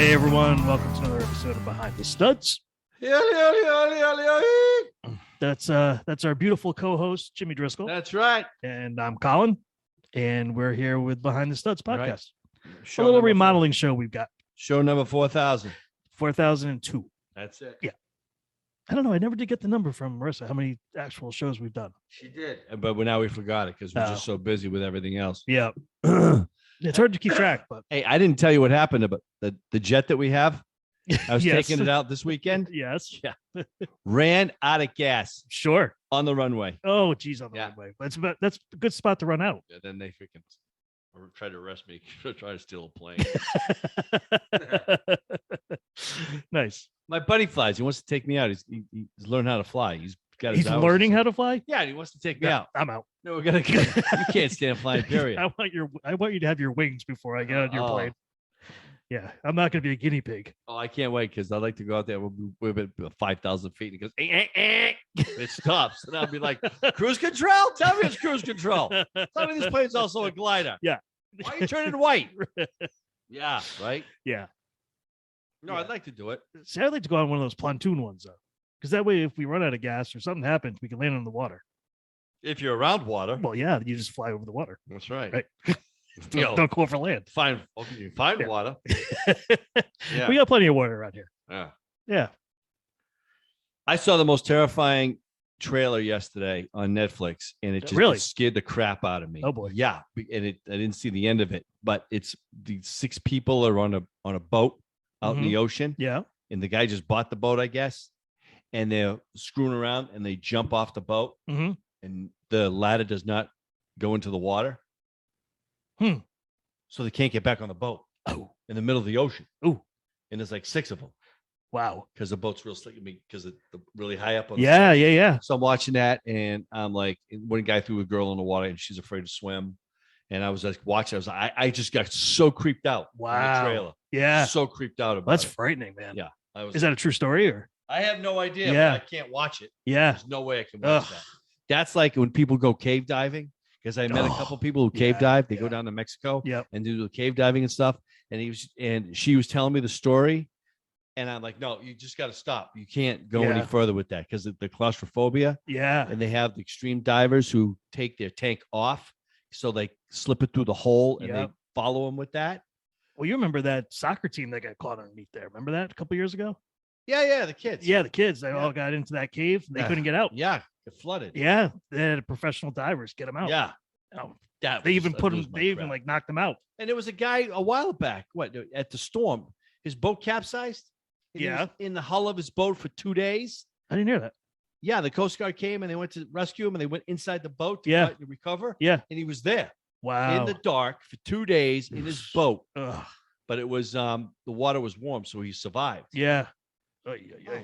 Hey everyone, welcome to another episode of Behind the Studs. That's our beautiful co-host Jimmy Driscoll. That's right. And I'm Colin, and we're here with Behind the Studs podcast. Right. A little remodeling show we've got. Show number 4,000. 4002. That's it. Yeah. I don't know. I never did get the number from Marissa, how many actual shows we've done. She did. But now we forgot it because we're just so busy with everything else. Yeah. It's hard to keep track, but hey, I didn't tell you what happened about the jet that we have. I was Yes. taking it out this weekend. Yes. Yeah. Ran out of gas Sure. on the runway. Oh, geez, on the runway. That's a good spot to run out. Yeah, then they freaking tried to arrest me. Try to steal a plane. Nice. My buddy flies. He wants to take me out. He's learned how to fly. He's learning how to fly. Yeah, he wants to take me out. I'm out. No, we're gonna. You can't stand flying. Period. I want you to have your wings before I get on your plane. Yeah, I'm not going to be a guinea pig. Oh, I can't wait because I'd like to go out there. We're at 5,000 feet. And it goes, it stops. And I'll be like, cruise control? Tell me it's cruise control. Tell me this plane's also a glider. Yeah. Why are you turning white? Yeah, right? Yeah. No, I'd like to do it. See, I'd like to go on one of those pontoon ones, though. Because that way, if we run out of gas or something happens, we can land on the water. If you're around water. Well, yeah, you just fly over the water. That's right. Right. Don't go over land. Find water. Yeah. We got plenty of water around here. Yeah. Yeah. I saw the most terrifying trailer yesterday on Netflix, and it just Really? scared the crap out of me. Oh boy. Yeah. And I didn't see the end of it, but it's the 6 people are on a boat out in the ocean. Yeah. And the guy just bought the boat, I guess. And they're screwing around and they jump off the boat, and the ladder does not go into the water. So they can't get back on the boat. Oh, in the middle of the ocean. Oh, and there's like 6 of them. Wow. Because the boat's real slick. Because it's really high up on the side. Yeah. So I'm watching that, and I'm like, one guy threw a girl in the water, and she's afraid to swim. And I was like watching. I was like, I just got so creeped out. Wow. In the trailer. Yeah. So creeped out about That's it. frightening, man. Yeah. Is that a true story or? I have no idea. Yeah. But I can't watch it. Yeah. There's no way I can watch that. That's like when people go cave diving. Because I met a couple people who cave dive. They go down to Mexico and do the cave diving and stuff. And she was telling me the story. And I'm like, no, you just got to stop. You can't go any further with that because of the claustrophobia. Yeah. And they have the extreme divers who take their tank off. So they slip it through the hole and they follow them with that. Well, you remember that soccer team that got caught underneath there. Remember that a couple years ago? Yeah. The kids. Yeah. The kids. They all got into that cave and they couldn't get out. Yeah. It flooded. Yeah. They had professional divers get them out. Yeah. Oh, they even put them, like knocked them out. And there was a guy a while back, at the storm, his boat capsized. He was in the hull of his boat for 2 days. I didn't hear that. Yeah. The Coast Guard came and they went to rescue him and they went inside the boat to recover. Yeah. And he was there. Wow. In the dark for 2 days in his boat. But it was, the water was warm. So he survived. Yeah. Oh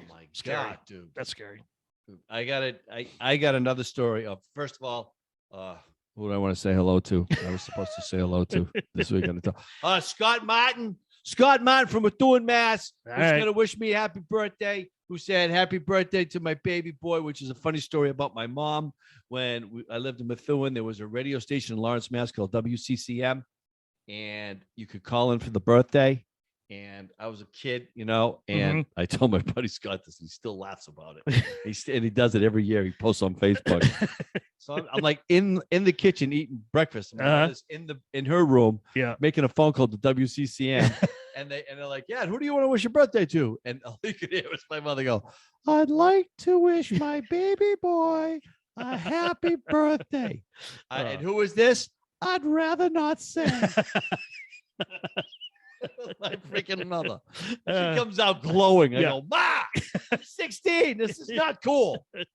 my God, dude. That's scary. I got another story of, first of all, who do I want to say hello to? I was supposed to say hello to this week on the top. Scott Martin from Methuen, Mass. Who's going to wish me happy birthday. Who said happy birthday to my baby boy, which is a funny story about my mom. When I lived in Methuen, there was a radio station in Lawrence, Mass called WCCM. And you could call in for the birthday. And I was a kid, and I told my buddy Scott this, and he still laughs about it. He does it every year. He posts on Facebook. So I'm like in the kitchen eating breakfast. In her room, making a phone call to WCCM, and they're like, "Yeah, who do you want to wish your birthday to?" And all you could hear was my mother go, "I'd like to wish my baby boy a happy birthday." And who is this? I'd rather not say. My freaking mother. She comes out glowing. I go, Ma, I'm 16. This is not cool. Well,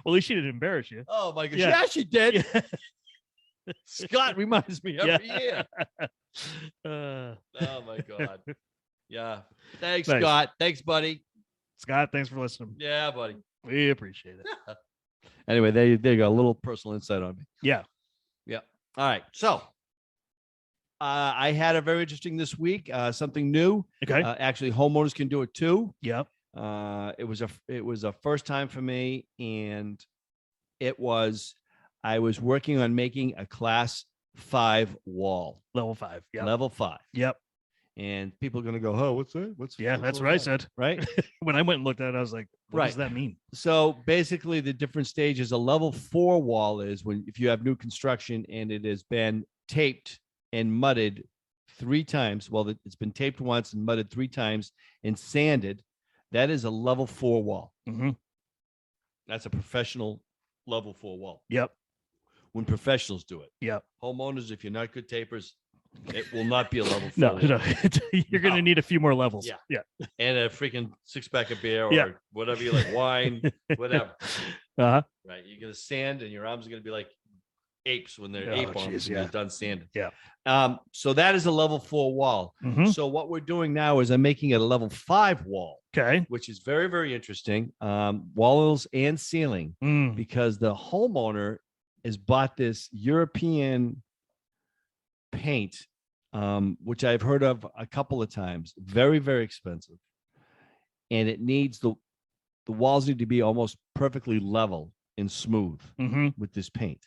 at least she didn't embarrass you. Oh my gosh. Yeah, she did. Scott reminds me every year. Oh my God. Yeah. Thanks, nice. Scott. Thanks, buddy. Scott, thanks for listening. Yeah, buddy. We appreciate it. Anyway, they got a little personal insight on me. Yeah. Yeah. All right. So I had a very interesting this week. Something new. Okay. Actually, homeowners can do it too. Yep. It was a first time for me, and I was working on making a class 5 wall. Level 5. Yeah. Level 5. Yep. And people are going to go, oh, what's that? What's That's what I said. Right. When I went and looked at it, I was like, what does Right. that mean? So basically, the different stages, a level 4 wall is when if you have new construction and it has been taped and mudded 3 times. Well, it's been taped once and mudded 3 times and sanded. That is a level 4 wall. Mm-hmm. That's a professional level 4 wall. Yep. When professionals do it. Yep. Homeowners, if you're not good tapers, it will not be a level 4 No, wall. no. You're going to need a few more levels. Yeah. Yeah. And a freaking 6-pack of beer or Yeah. whatever you like, wine, whatever. Uh-huh. Right. You're going to sand and your arms are going to be like apes when they're Oh, ape arms geez, when yeah. they're done sanding. Yeah. So that is a level 4 wall. Mhm. So what we're doing now is I'm making it a level 5 wall, Okay. which is very, very interesting. Walls and ceiling, Mm. because the homeowner has bought this European paint, which I've heard of a couple of times. Very, very expensive. And it needs the walls need to be almost perfectly level and smooth Mhm. with this paint.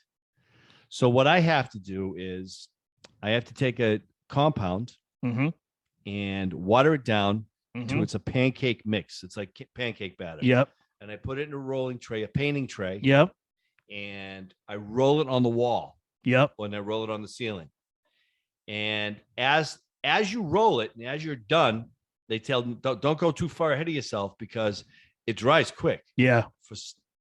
So what I have to do is I have to take a compound Mhm. and water it down to Mhm. it's a pancake mix. It's like pancake batter. Yep. And I put it in a rolling tray, a painting tray, Yep. and I roll it on the wall Yep. when I roll it on the ceiling. And as you roll it and as you're done, they tell them don't go too far ahead of yourself because it dries quick. Yeah.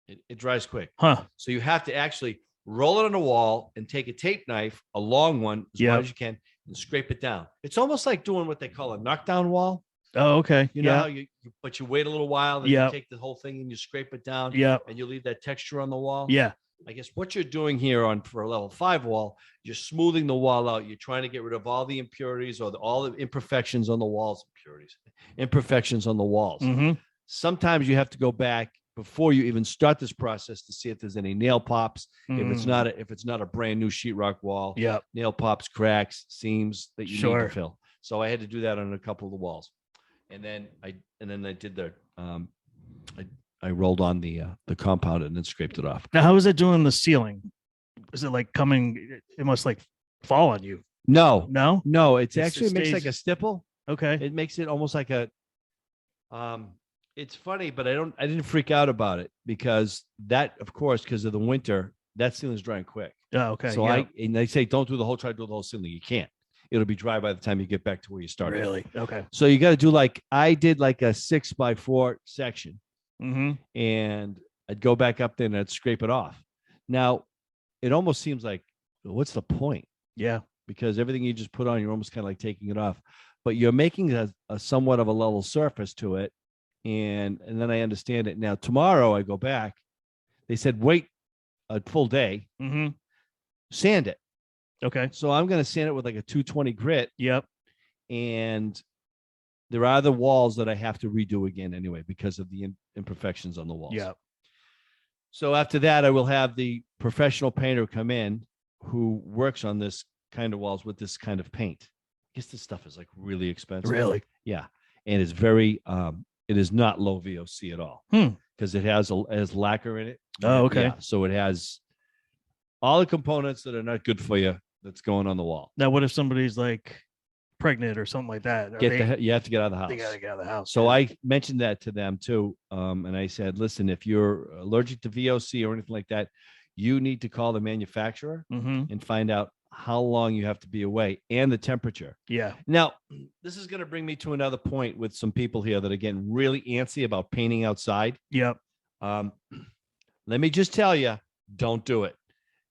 It dries quick. Huh. So you have to actually roll it on the wall and take a tape knife, a long one, as Yep. wide as you can, and scrape it down. It's almost like doing what they call a knockdown wall. Oh, okay. You know Yeah. how but you wait a little while, then Yep. you take the whole thing and you scrape it down, Yeah. and you leave that texture on the wall. Yeah. I guess what you're doing here for a level 5 wall, you're smoothing the wall out. You're trying to get rid of all the impurities or all the imperfections on the walls. Imperfections on the walls. Mhm. Sometimes you have to go back before you even start this process to see if there's any nail pops. If it's not a brand new sheetrock wall, Yep. nail pops, cracks, seams that you need Sure. to fill. So I had to do that on a couple of the walls, and then I did the I rolled on the compound and then scraped it off. Now, how is it doing the ceiling? Is it like coming? It must like fall on you. No, It actually makes stays- like a stipple. Okay. It makes it almost like a it's funny, but I didn't freak out about it because that, of course, because of the winter, that ceiling's drying quick. Oh, okay. So yeah. and they say don't try to do the whole ceiling. You can't. It'll be dry by the time you get back to where you started. Really? Okay. So you got to do I did like a 6x4 section, Mm-hmm. and I'd go back up there and I'd scrape it off. Now, it almost seems like, what's the point? Yeah. Because everything you just put on, you're almost kind of like taking it off, but you're making a somewhat of a level surface to it. And then I understand it. Now, tomorrow I go back. They said, wait a full day, Mm-hmm. sand it. Okay. So I'm going to sand it with like a 220 grit. Yep. And there are the walls that I have to redo again anyway, because of the imperfections on the walls. Yep. So after that, I will have the professional painter come in who works on this kind of walls with this kind of paint. I guess this stuff is like really expensive. Really? Yeah. And it's very, it is not low VOC at all because it has lacquer in it. Oh, okay. Yeah, so it has all the components that are not good for you that's going on the wall. Now, what if somebody's like pregnant or something like that? You have to get out of the house. They gotta get out of the house. So I mentioned that to them too. And I said, listen, if you're allergic to VOC or anything like that, you need to call the manufacturer Mm-hmm. and find out how long you have to be away and the temperature. Yeah. Now, this is going to bring me to another point with some people here that are getting really antsy about painting outside. Yep. Let me just tell you, don't do it.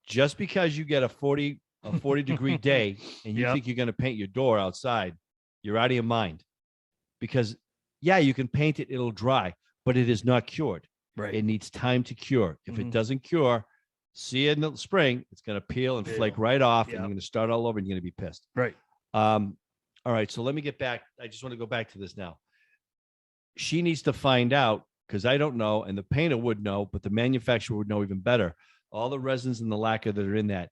Just because you get a 40 degree day and you Yep. think you're going to paint your door outside, you're out of your mind. Because yeah, you can paint it, it'll dry, but it is not cured. Right. It needs time to cure. If Mhm. it doesn't cure, see it in the spring, it's going to peel and flake Peel. right off, and Yep. you're going to start all over and you're going to be pissed. Right. All right, so let me get back. I just want to go back to this now. She needs to find out, because I don't know, and the painter would know, but the manufacturer would know even better. All the resins and the lacquer that are in that,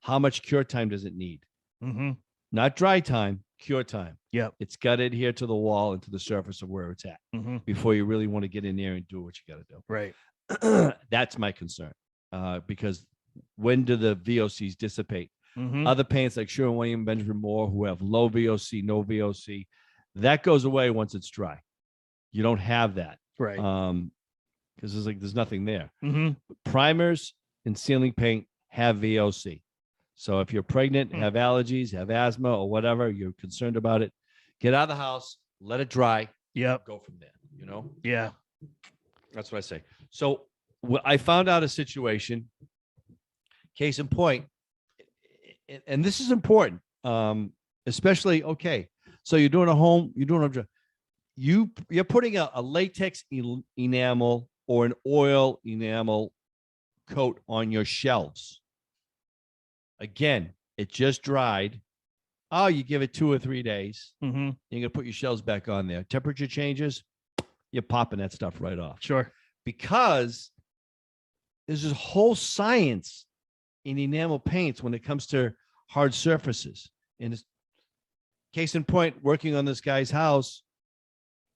how much cure time does it need? Mm-hmm. Not dry time, cure time. Yep. It's got to adhere to the wall and to the surface of where it's at Mm-hmm. before you really want to get in there and do what you got to do. Right. That's my concern, because when do the VOCs dissipate? Mhm. Other paints like Sherwin-Williams, Benjamin Moore, who have low VOC, no VOC, that goes away once it's dry. You don't have that. Right. Because there's nothing there. Hmm. Primers and ceiling paint have VOC. So if you're pregnant, have allergies, have asthma, or whatever, you're concerned about it, get out of the house, let it dry, Yep. go from there. You know, Yeah. that's what I say. So I found out a situation. Case in point, and this is important, especially so you're doing you're putting a latex enamel or an oil enamel coat on your shelves. Again, it just dried. Oh, you give it 2 or 3 days. Hmm. You're gonna put your shelves back on there. Temperature changes, you're popping that stuff right off. Sure. Because there's this whole science in enamel paints when it comes to hard surfaces. And case in point, working on this guy's house,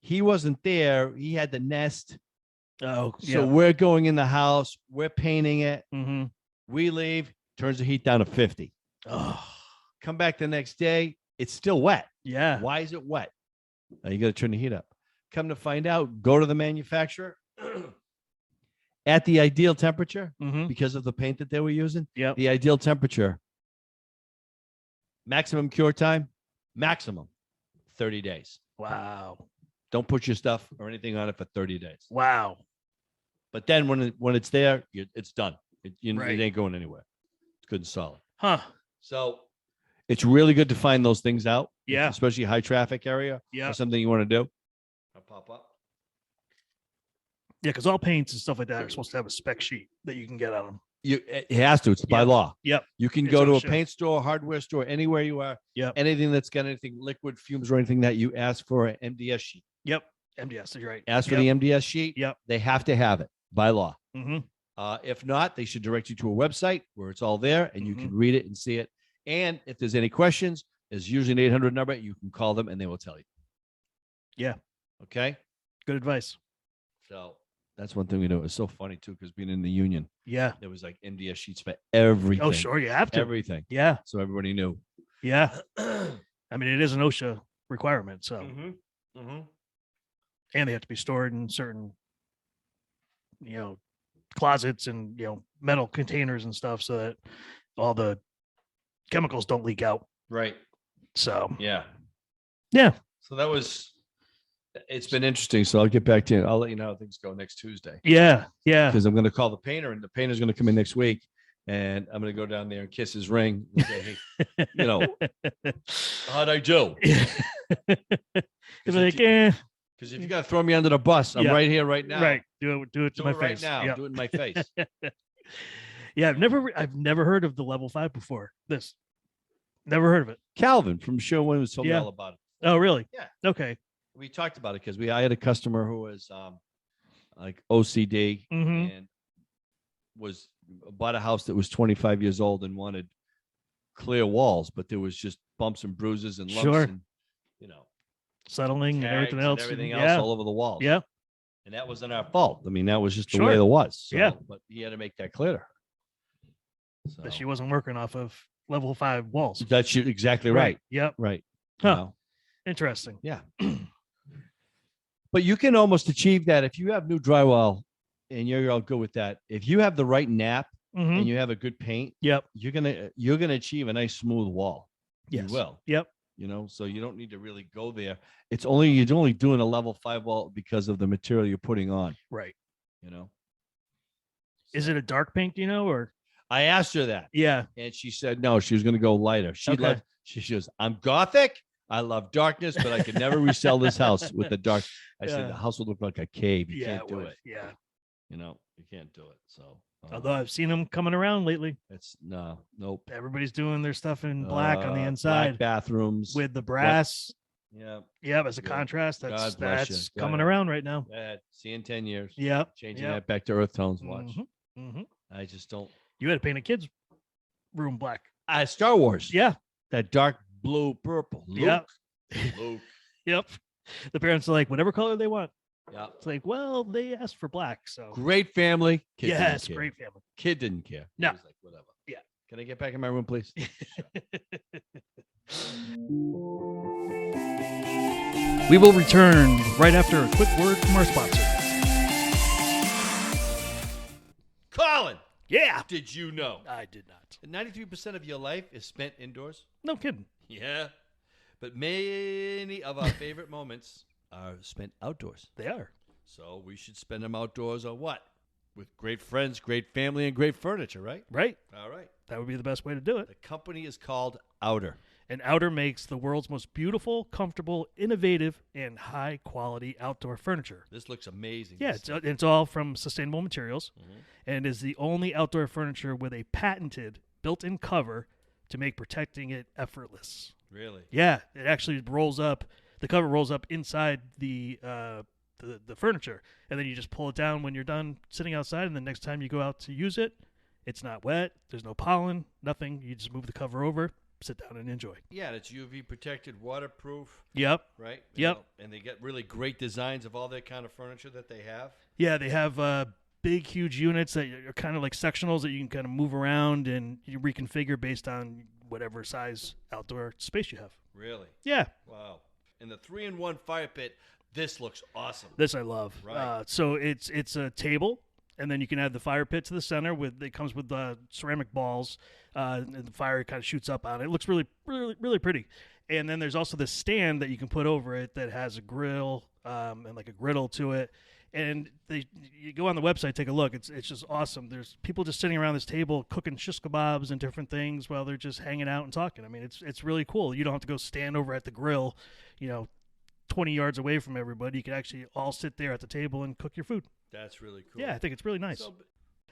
he wasn't there. He had the nest. Oh, So we're going in the house. We're painting it. Hmm. We leave. Turns the heat down to 50. Oh, Come back the next day. It's still wet. yeah. Why is it wet? Now you got to turn the heat up. Come to find out, go to the manufacturer at the ideal temperature Hmm. because of the paint that they were using. Yep. The ideal temperature, maximum cure time, maximum 30 days. Wow. Don't put your stuff or anything on it for 30 days. Wow. But then when it's there, it's done. It Right. ain't going anywhere. It's good and solid. Huh. So it's really good to find those things out. Yeah. Especially high traffic area Yeah. or something you want to do. I'll pop up. Yeah, because all paints and stuff like that are supposed to have a spec sheet that you can get on them. It has to. It's by law. Yep. You can It's go to a OSHA. paint store, hardware store, anywhere you are. Yep. Anything that's got anything liquid fumes or anything that you ask for an MDS sheet. Yep. MDS, you're right. Ask for the MDS sheet. Yep. They have to have it by law. Hmm. If not, they should direct you to a website where it's all there and you Mm-hmm. can read it and see it. And if there's any questions, there's usually an 800 number. You can call them and they will tell you. Yeah. Okay. Good advice. So that's one thing we do. It's so funny too, because being in the union, Yeah. there was like MDS sheets for everything. Oh, sure. You have to. Everything. Yeah. So everybody knew. Yeah. I mean, it is an OSHA requirement. So, Mm-hmm. and they have to be stored in certain, closets and, metal containers and stuff so that all the chemicals don't leak out. Right. So, Yeah. yeah. So it's been interesting. So I'll get back to you. I'll let you know how things go next Tuesday. Yeah. Yeah. Because I'm going to call the painter and the painter's going to come in next week and I'm going to go down there and kiss his ring and say, hey, how'd I do? It's like, eh. Because if you got to throw me under the bus, I'm Yeah. right here, right now. Right. Do it to Do my it right face. now. Yep. Do it in my face. Yeah. I've never heard of the level 5 before this. Never heard of it. Calvin from Sherwin-Williams told me Yeah. all about it. Oh, really? Yeah. Okay. We talked about it because I had a customer who was like OCD Mhm. and bought a house that was 25 years old and wanted clear walls, but there was just bumps and bruises and lumps Sure. and Settling and tags everything else. everything yeah. else all over the walls. Yeah. And that wasn't our fault. I mean, that was just the Sure. way it was. So, Yeah. But he had to make that clear to her. So That she wasn't working off of level 5 walls. that's exactly right. Yep. Right. Huh. You know? Interesting. Yeah. But you can almost achieve that if you have new drywall and you're all good with that. If you have the right nap Mhm. and you have a good paint, Yep. you're gonna achieve a nice smooth wall. Yes. You will. Yep. So you don't need to really go there. You're only doing a level 5 wall because of the material you're putting on. Right. Is it a dark pink, or? I asked her that, Yeah. and she said no. She was going to go lighter. She Okay. goes, I'm gothic. I love darkness, but I could never resell this house with the dark. I said Yeah. the house will look like a cave. You Yeah. can't do would. it. Yeah. You can't do it. So Although I've seen them coming around lately. it's nope. Everybody's doing their stuff in black on the Black inside bathrooms with the brass. Yeah. Yeah. As a Yeah. contrast, God that's bless you. Go coming ahead. around right now. See in 10 years. Yep. Changing Yep. that back to earth tones. Watch. Mhm. Mhm. I just don't. You had to paint a kid's room black. Star Wars. Yeah. That dark blue purple. Yep. Luke. Yep. The parents are like, whatever color they want. Yeah. It's like, well, they asked for black. So, Great family. Kid didn't yes, care. great family. Kid didn't care. He No. was like, whatever. Yeah. Can I get back in my room, please? We will return right after a quick word from our sponsor. Colin, Yeah. did you know I did not. that 93% of your life is spent indoors? No kidding. Yeah. But many of our favorite moments are spent outdoors. They are. So we should spend them outdoors on what? With great friends, great family, and great furniture, right? Right. All right. That would be the best way to do it. The company is called Outer. And Outer makes the world's most beautiful, comfortable, innovative, and high-quality outdoor furniture. This looks amazing. Yeah, it's all from sustainable materials Mhm. and is the only outdoor furniture with a patented built-in cover to make protecting it effortless. Really? Yeah, it actually rolls up. The cover rolls up inside the furniture, and then you just pull it down when you're done sitting outside, and the next time you go out to use it, it's not wet. There's no pollen, nothing. You just move the cover over, sit down, and enjoy. Yeah, and it's UV protected, waterproof, Yep. right? Yep. And they get really great designs of all that kind of furniture that they have. Yeah, they have big, huge units that are kind of like sectionals that you can kind of move around and you reconfigure based on whatever size outdoor space you have. Really? Yeah, Wow. And the 3-in-1 fire pit, this looks awesome. this I love. Right. So it's a table, and then you can add the fire pit to the center. It comes with ceramic balls, and the fire kind of shoots up on it. It looks really, really, really pretty. And then there's also this stand that you can put over it that has a grill and like a griddle to it. And you go on the website, take a look. It's just awesome. There's people just sitting around this table cooking shish kebabs and different things while they're just hanging out and talking. I mean, it's really cool. You don't have to go stand over at the grill, 20 yards away from everybody. You can actually all sit there at the table and cook your food. That's really cool. Yeah, I think it's really nice. So,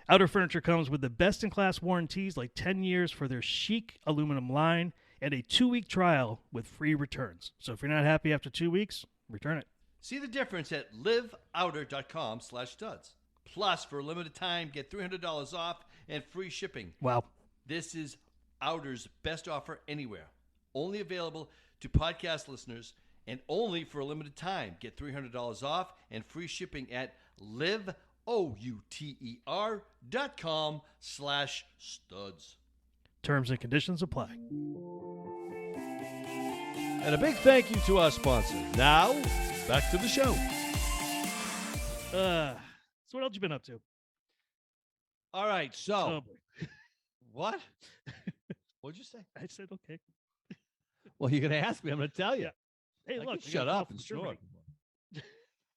Outer Furniture comes with the best-in-class warranties, like 10 years for their chic aluminum line and a 2-week trial with free returns. So if you're not happy after 2 weeks, return it. see the difference at liveouter.com/studs. Plus, for a limited time, get $300 off and free shipping. Wow. This is Outer's best offer anywhere. Only available to podcast listeners and only for a limited time. Get $300 off and free shipping at liveouter.com/studs. Terms and conditions apply. And a big thank you to our sponsor. Now, back to the show. So what else you been up to? All right, Oh, so boy. what? What'd you say? I said okay. Well, you're going to ask me. I'm going to tell you. Hey, I look. can I got shut a call up from and Germany. snort.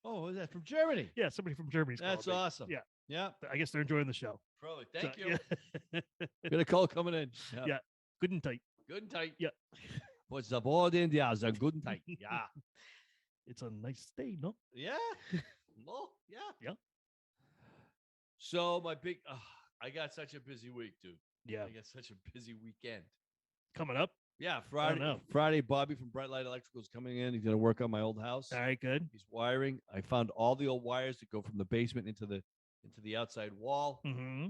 Oh, is that from Germany? Yeah, somebody from Germany's That's calling me. awesome. Yeah. Yeah. I guess they're enjoying the show. Probably. So, Thank you. Yeah. Got a call coming in. Yeah. Good and tight. Good and tight. Yeah. What's the board in the house? Good and tight. Yeah. It's a nice day, no? Yeah. Well, yeah. Yeah. So I got such a busy week, dude. Yeah. I got such a busy weekend. Coming up. Yeah, Friday. no. Friday, Bobby from Bright Light Electrical is coming in. He's going to work on my old house. All right, good. He's wiring. I found all the old wires that go from the basement into the outside wall. Mm-hmm.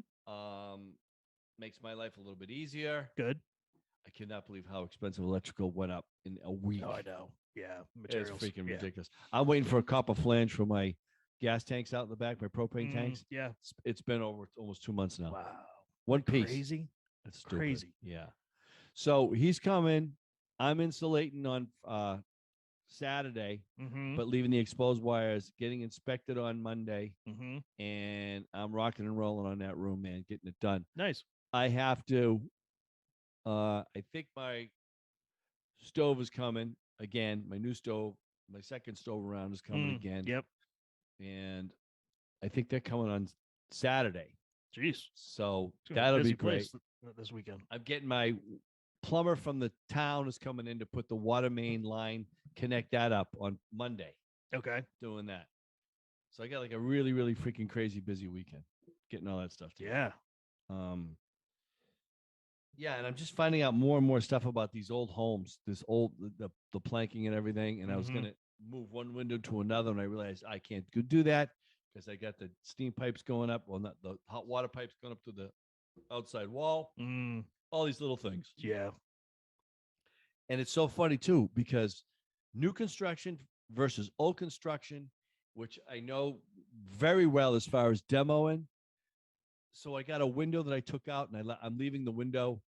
Makes my life a little bit easier. Good. I cannot believe how expensive electrical went up in a week. Oh, I know. Yeah. It's Materials. freaking Yeah. ridiculous. I'm waiting for a copper flange for my gas tanks out in the back, my propane tanks. Yeah. It's been over almost 2 months now. Wow. One piece. Crazy. That's stupid. Crazy. Yeah. So he's coming. I'm insulating on Saturday, Mm-hmm. but leaving the exposed wires, getting inspected on Monday, Mm-hmm. and I'm rocking and rolling on that room, man, getting it done. Nice. I have to. I think my stove is coming again. My new stove, my second stove around is coming again. Yep. And I think they're coming on Saturday. Jeez. So It's gonna a that'll busy be great. place this weekend. I'm getting my plumber from the town is coming in to put the water main line, connect that up on Monday, Okay. doing that. So I got like a really, really freaking crazy busy weekend getting all that stuff together. Yeah. Yeah, and I'm just finding out more and more stuff about these old homes, the planking and everything. And I was Mhm. gonna move one window to another, and I realized I can't do that because I got the steam pipes going up, well, not the hot water pipes going up to the outside wall. All these little things, Yeah. and it's so funny too because new construction versus old construction, which I know very well as far as demoing. So I got a window that I took out, and I'm leaving the window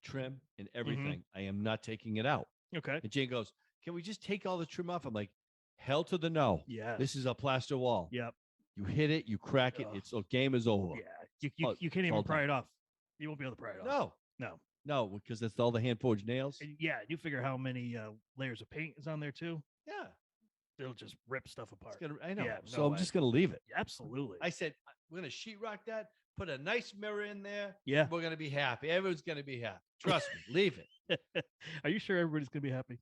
trim and everything. I am not taking it out. Okay. And Jane goes, "Can we just take all the trim off?" I'm like, "Hell to the no. Yeah. This is a plaster wall. Yep. You hit it, you crack it. Ugh. It's game is over." Yeah. You can't even pry it off. You won't be able to pry it off. No, because that's all the hand forged nails. And yeah, you figure how many layers of paint is on there too. Yeah, it'll just rip stuff apart. I know. Yeah, so I'm just gonna leave it. Absolutely. I said we're gonna sheetrock that. Put a nice mirror in there. Yeah, we're gonna be happy. Everyone's gonna be happy. Trust me. Leave it. Are you sure everybody's gonna be happy?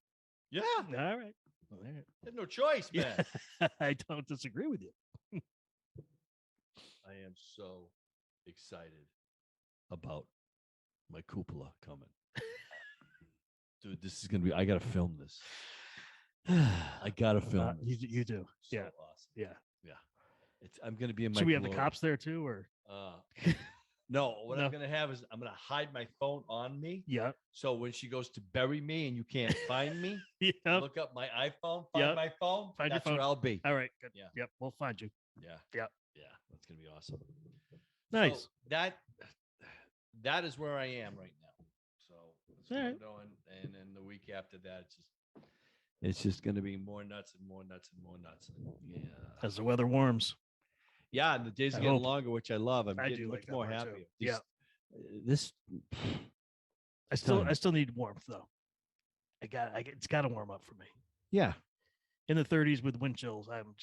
Yeah. All right. Well, there. There's no choice, man. I don't disagree with you. I am so excited about my cupola coming. Dude, this is gonna be. I gotta film this. I gotta film. You do. So yeah. Awesome. Yeah. I'm gonna be in my. Should we have the cops there too, or? No. What I'm gonna have is I'm gonna hide my phone on me. Yeah. So when she goes to bury me and you can't find me, look up my iPhone, find my phone. Find that's your phone. where I'll be. All right. Good. Yeah. Yep. We'll find you. Yeah. Yep. Yeah. That's gonna be awesome. Nice. So that is where I am right now. So that's what All I'm right. doing, and then the week after that, it's just gonna be more nuts and more nuts and more nuts. Yeah. As the weather warms. Yeah, and the days are getting longer, which I love. I'm I getting do much like that more part, happy. too. These- Yeah. This. I still need warmth though. It's got to warm up for me. Yeah. In the 30s with wind chills, I'm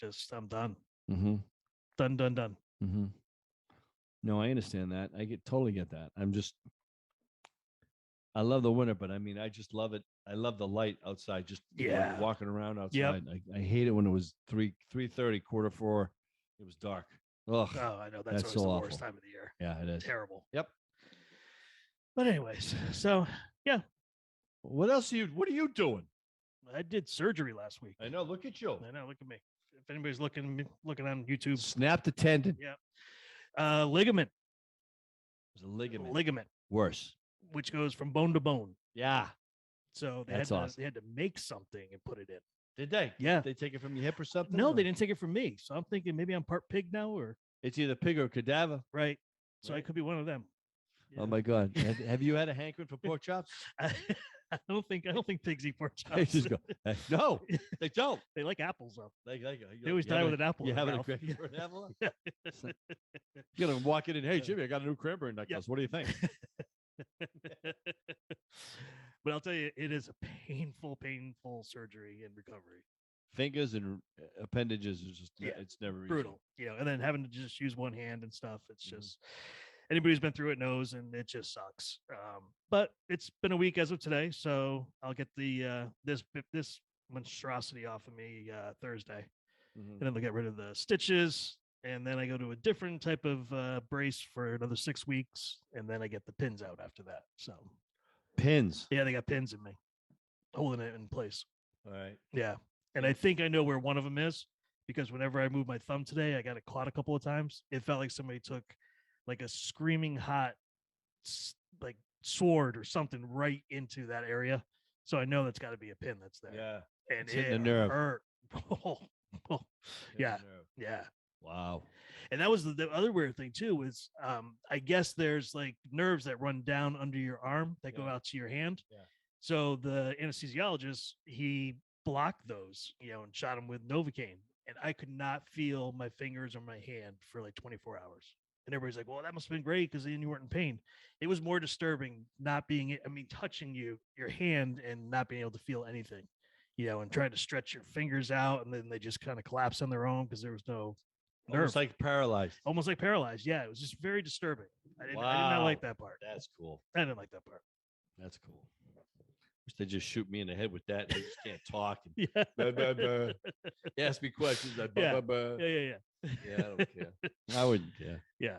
done. Mm-hmm. Done. Mm-hmm. No, I understand that. Totally get that. I love the winter, but I mean, I just love it. I love the light outside, just walking around outside. Yep. I hate it when it was 3:30, 3:45. It was dark. Ugh. Oh, I know that's always so the awful. worst time of the year. Yeah, it is. Terrible. Yep. But anyways, so yeah. What are you doing? I did surgery last week. I know. Look at you. I know. Look at me. If anybody's looking on YouTube, Snapped the tendon. Yeah. Ligament. It was a ligament. Ligament, Worse. which goes from bone to bone. Yeah. So That's awesome. They had to make something and put it in. Did they? Yeah. Did they take it from your hip or something? No, they didn't take it from me. So I'm thinking maybe I'm part pig now, or It's either pig or cadaver. right. So I Right. could be one of them. Yeah. Oh my God! Have you had a hankering for pork chops? I don't think pigs eat pork chops. They just go, no, they don't. They like apples though. They They always die with an apple. You in have their a mouth. cranberry for an apple? Yeah. You're gonna walk in and, hey Jimmy, I got a new cranberry necklace. What do you think? But I'll tell you, it is a painful surgery and recovery. Fingers and appendages is just it's never easy. Brutal. And then having to just use one hand and stuff. It's just anybody who's been through it knows, and it just sucks. But it's been a week as of today, so I'll get the this monstrosity off of me Thursday, and then they'll get rid of the stitches, and then I go to a different type of brace for another 6 weeks, and then I get the pins out after that. So Pins. yeah, they got pins in me, holding it in place. All right. Yeah, and I think I know where one of them is, because whenever I moved my thumb today, I got it caught a couple of times. It felt like somebody took like a screaming hot like sword or something right into that area. So I know that's got to be a pin that's there. Yeah. And It's hitting it the nerve. hurt. Yeah. Hitting the nerve. Yeah. Wow. And that was the other weird thing too, is I guess there's like nerves that run down under your arm that go out to your hand. Yeah. So the anesthesiologist, he blocked those, and shot him with Novocaine. And I could not feel my fingers or my hand for like 24 hours. And everybody's like, well, that must have been great because then you weren't in pain. It was more disturbing touching your hand and not being able to feel anything, and trying to stretch your fingers out. And then they just kind of collapse on their own because there was no nerve. Almost like paralyzed. Almost like paralyzed. Yeah, it was just very disturbing. I did not like that part. That's cool. I didn't like that part. That's cool. Wish they just shoot me in the head with that. They just can't talk. And Yeah. blah, blah, blah. Ask me questions. Like, blah, blah, blah. Yeah. Yeah, I don't care. I wouldn't care. Yeah.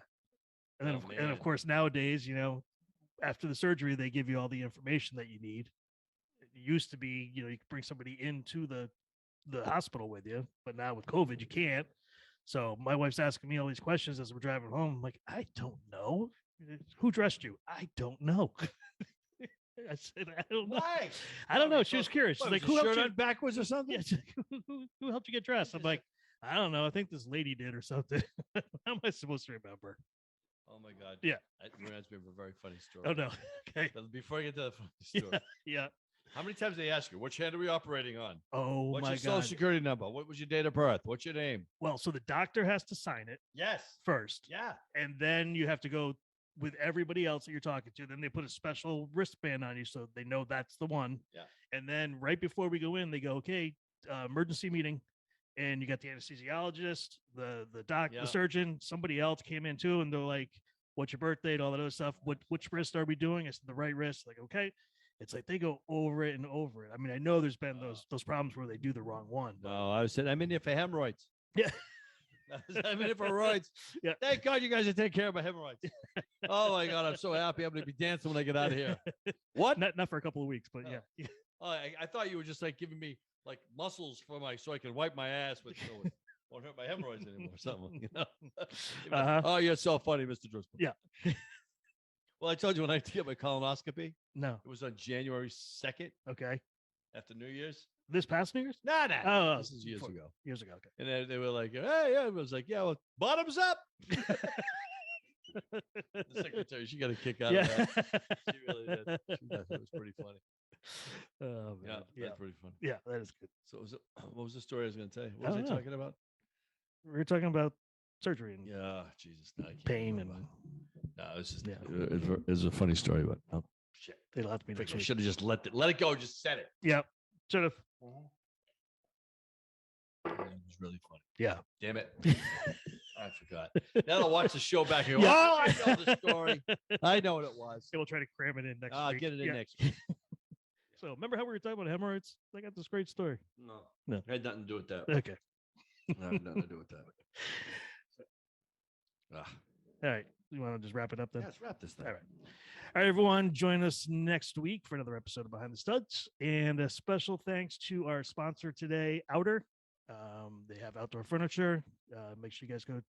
And then, Oh, and of man. course, nowadays, after the surgery, they give you all the information that you need. It used to be, you could bring somebody into the hospital with you, but now with COVID, you can't. So my wife's asking me all these questions as we're driving home. I'm like, I don't know. Who dressed you? I don't know. I said, I don't know. Why? I don't know. She was curious. She's What, like, was who the helped shirt you? on backwards or something? Yeah, she's like, who helped you get dressed? I'm like, I don't know. I think this lady did or something. How am I supposed to remember? Oh my God. Yeah. That reminds me of a very funny story. Oh no. Okay. But before I get to the funny story, Yeah. how many times they ask you, which hand are we operating on? Oh What's my your social God. security number? What was your date of birth? What's your name? Well, so the doctor has to sign it Yes. first, Yeah. and then you have to go with everybody else that you're talking to. Then they put a special wristband on you so they know that's the one. Yeah. And then right before we go in, they go, okay, emergency meeting. And you got the anesthesiologist, the doc, Yeah. the surgeon, somebody else came in too, and they're like, "What's your birth date?" All that other stuff. Which wrist are we doing? I said the right wrist. Like, okay. It's like they go over it and over it. I mean, I know there's been those problems where they do the wrong one. But... No, I said I'm in here for hemorrhoids. Yeah. I'm in here for hemorrhoids. Yeah. Thank God you guys are taking care of my hemorrhoids. Oh my God, I'm so happy I'm going to be dancing when I get out of here. What? Not for a couple of weeks, but yeah. Oh, I thought you were just like giving me like muscles for so I can wipe my ass with so it won't hurt my hemorrhoids anymore or something. You know? Oh, you're so funny, Mr. Driscoll. Yeah. Well, I told you when I had to get my colonoscopy, No. it was on January 2nd Okay. after New Year's. This past New Year's? No. Oh, This is years ago. Years ago. Okay. And then they were like, hey, yeah. I was like, yeah, well, bottoms up. The secretary, she got a kick out of that. She really did. It was pretty funny. Oh, man. Yeah, that's pretty funny. Yeah, that is good. So what was the story I was going to tell you? What was I talking about? We were talking about surgery and Jesus. No, I can't pain remember. and No, it was just Yeah. it was a funny story, but oh shit. it'll have to be next I week. should have just let it go, just said it. Yeah. Should have. It was really funny. Yeah. Damn it. I forgot. Now I'll watch the show back and go, Yeah. oh, I know the story. I know what it was. We'll try to cram it in next I'll week. get it in Yeah. next week. So remember how we were talking about hemorrhoids? I got this great story. No. No. It had nothing to do with that. Okay. It had nothing to do with that. All right. You want to just wrap it up then? Let's wrap this thing. All right. All right, everyone. Join us next week for another episode of Behind the Studs. And a special thanks to our sponsor today, Outer. They have outdoor furniture. Make sure you guys go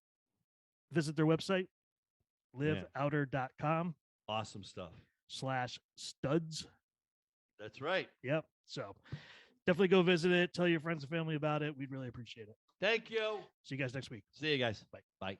visit their website, liveouter.com Awesome stuff. /studs. That's right. Yep. So definitely go visit it. Tell your friends and family about it. We'd really appreciate it. Thank you. See you guys next week. See you guys. Bye. Bye.